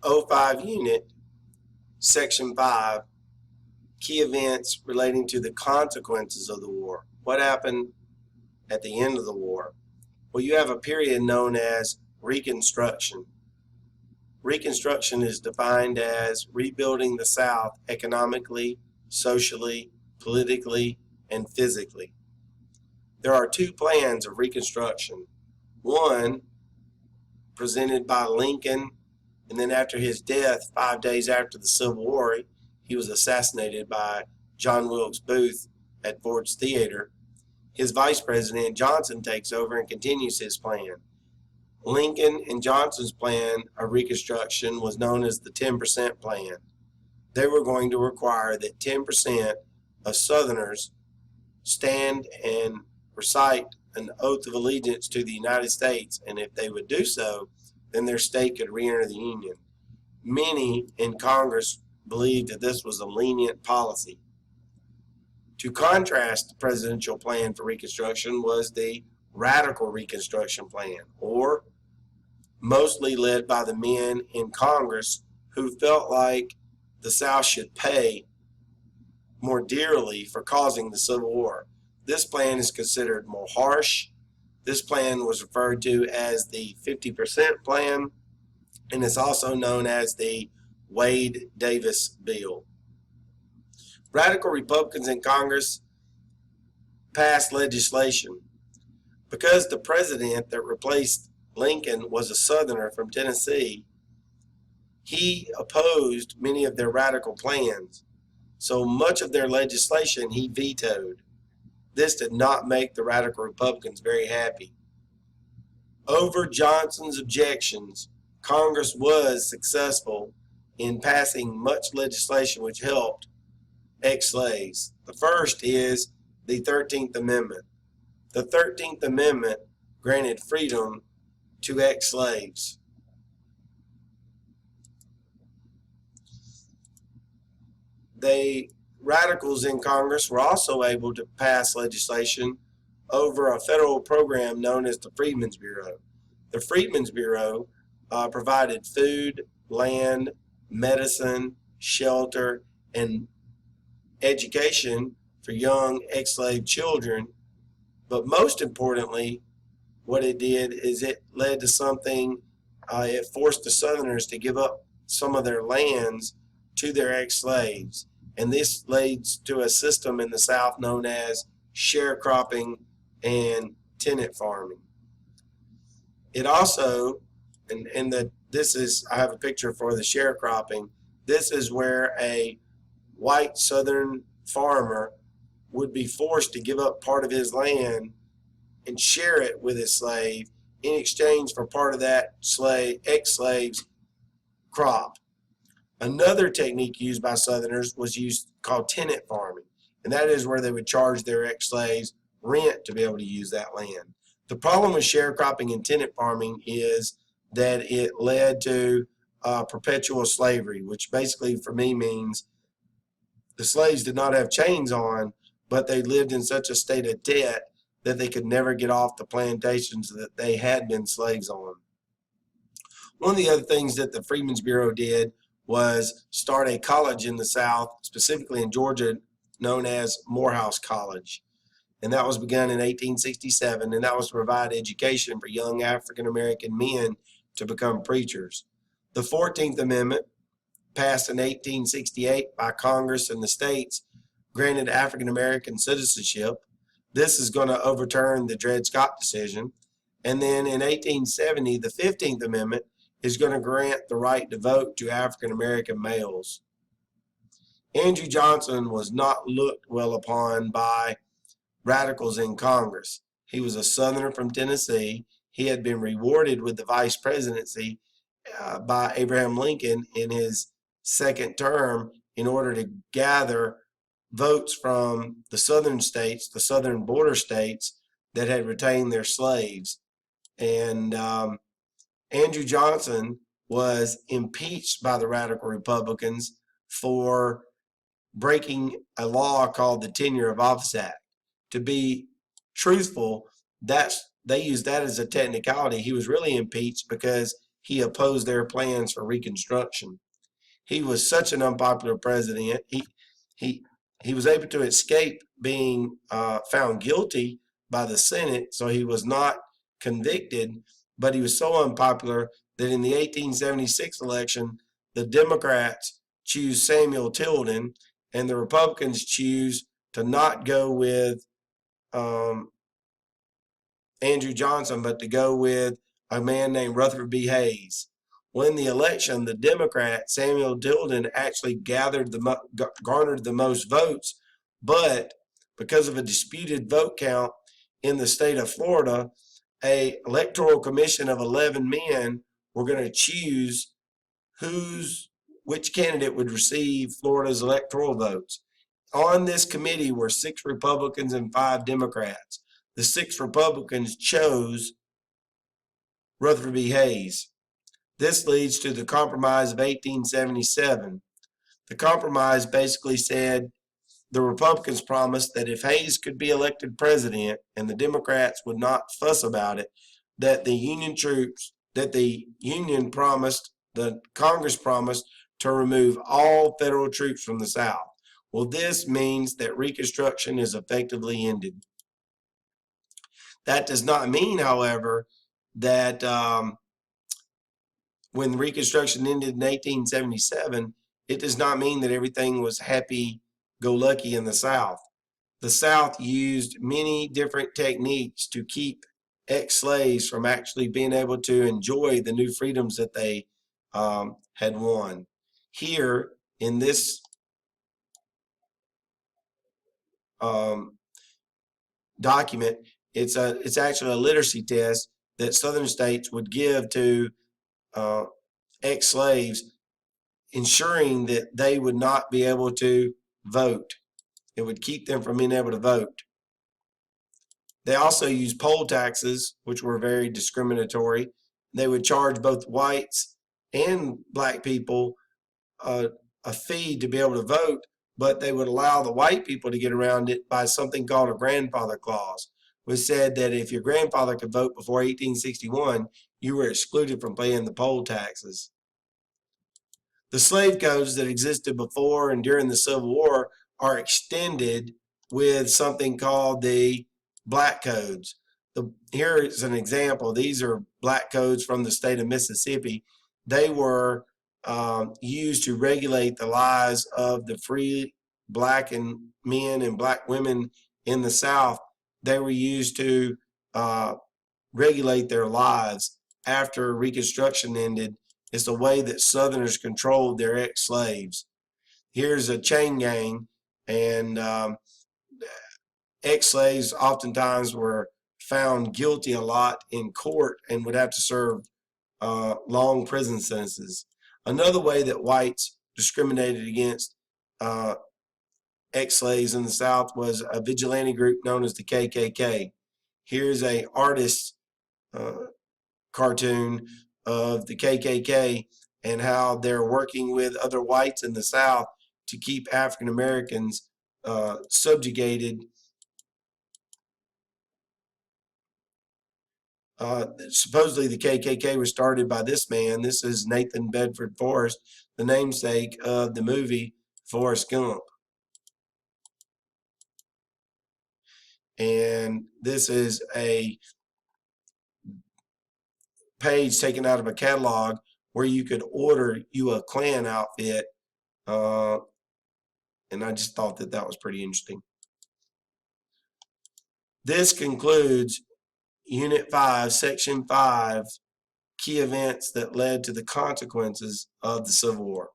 05 unit, Section 5, key events relating to the consequences of the war. What happened at the end of the war? Well, you have a period known as Reconstruction. Reconstruction is defined as rebuilding the South economically, socially, politically, and physically. There are two plans of Reconstruction. One, presented by Lincoln, and then after his death, 5 days after the Civil War, he was assassinated by John Wilkes Booth at Ford's Theater. His vice president, Johnson, takes over and continues his plan. Lincoln and Johnson's plan of Reconstruction was known as the 10% plan. They were going to require that 10% of Southerners stand and recite an oath of allegiance to the United States, and if they would do so, then their state could re-enter the Union. Many in Congress believed that this was a lenient policy. To contrast the presidential plan for Reconstruction was the Radical Reconstruction Plan, or mostly led by the men in Congress who felt like the South should pay more dearly for causing the Civil War. This plan is considered more harsh. This plan was referred to as the 50% plan, and it's also known as the Wade-Davis bill. Radical Republicans in Congress passed legislation. Because the president that replaced Lincoln was a Southerner from Tennessee, he opposed many of their radical plans. So much of their legislation he vetoed. This did not make the Radical Republicans very happy. Over Johnson's objections, Congress was successful in passing much legislation which helped ex-slaves. The first is the 13th Amendment. The 13th Amendment granted freedom to ex-slaves. The radicals in Congress were also able to pass legislation over a federal program known as the Freedmen's Bureau. The Freedmen's Bureau provided food, land, medicine, shelter, and education for young ex-slave children. But most importantly, what it did is it led to something, it forced the Southerners to give up some of their lands to their ex-slaves. And this leads to a system in the South known as sharecropping and tenant farming. It also, I have a picture for the sharecropping. This is where a white Southern farmer would be forced to give up part of his land and share it with his slave in exchange for part of that ex-slave's crop. Another technique used by Southerners was called tenant farming, and that is where they would charge their ex-slaves rent to be able to use that land. The problem with sharecropping and tenant farming is that it led to perpetual slavery, which basically for me means the slaves did not have chains on, but they lived in such a state of debt that they could never get off the plantations that they had been slaves on. One of the other things that the Freedmen's Bureau did was start a college in the South, specifically in Georgia, known as Morehouse College. And that was begun in 1867, and that was to provide education for young African-American men to become preachers. The 14th Amendment, passed in 1868 by Congress and the states, granted African-American citizenship. This is going to overturn the Dred Scott decision. And then in 1870, the 15th Amendment is going to grant the right to vote to African-American males. Andrew Johnson was not looked well upon by radicals in Congress. He was a Southerner from Tennessee. He had been rewarded with the vice presidency by Abraham Lincoln in his second term in order to gather votes from the southern states, the southern border states that had retained their slaves. And Andrew Johnson was impeached by the Radical Republicans for breaking a law called the Tenure of Office Act. To be truthful, they used that as a technicality. He was really impeached because he opposed their plans for Reconstruction. He was such an unpopular president. He was able to escape being found guilty by the Senate, so he was not convicted, but he was so unpopular that in the 1876 election, the Democrats choose Samuel Tilden, and the Republicans choose to not go with Andrew Johnson, but to go with a man named Rutherford B. Hayes. When the election, the Democrat Samuel Tilden actually garnered the most votes, but because of a disputed vote count in the state of Florida, a electoral commission of 11 men were going to choose which candidate would receive Florida's electoral votes. On this committee were 6 Republicans and 5 Democrats. The 6 Republicans chose Rutherford B. Hayes. This leads to the Compromise of 1877. The Compromise basically said the Republicans promised that if Hayes could be elected president and the Democrats would not fuss about it, that the Congress promised to remove all federal troops from the South. Well, this means that Reconstruction is effectively ended. That does not mean, however, that when Reconstruction ended in 1877, it does not mean that everything was happy-go-lucky in the South. The South used many different techniques to keep ex-slaves from actually being able to enjoy the new freedoms that they had won. Here in this document, it's actually a literacy test that Southern states would give to ex-slaves, ensuring that they would not be able to vote. It would keep them from being able to vote. They also used poll taxes, which were very discriminatory. They would charge both whites and black people a fee to be able to vote, but they would allow the white people to get around it by something called a grandfather clause, which said that if your grandfather could vote before 1861, you were excluded from paying the poll taxes. The slave codes that existed before and during the Civil War are extended with something called the black codes. Here is an example. These are black codes from the state of Mississippi. They were used to regulate the lives of the free black men and black women in the South. They were used to regulate their lives after Reconstruction ended. It's the way that Southerners controlled their ex-slaves. Here's a chain gang, and ex-slaves oftentimes were found guilty a lot in court and would have to serve long prison sentences. Another way that whites discriminated against ex-slaves in the South was a vigilante group known as the KKK. Here's a artist's cartoon of the KKK and how they're working with other whites in the South to keep African Americans subjugated. Supposedly the KKK was started by this man. This is Nathan Bedford Forrest, the namesake of the movie Forrest Gump. And this is a page taken out of a catalog where you could order you a Klan outfit. And I just thought that was pretty interesting. This concludes Unit 5, Section 5, key events that led to the consequences of the Civil War.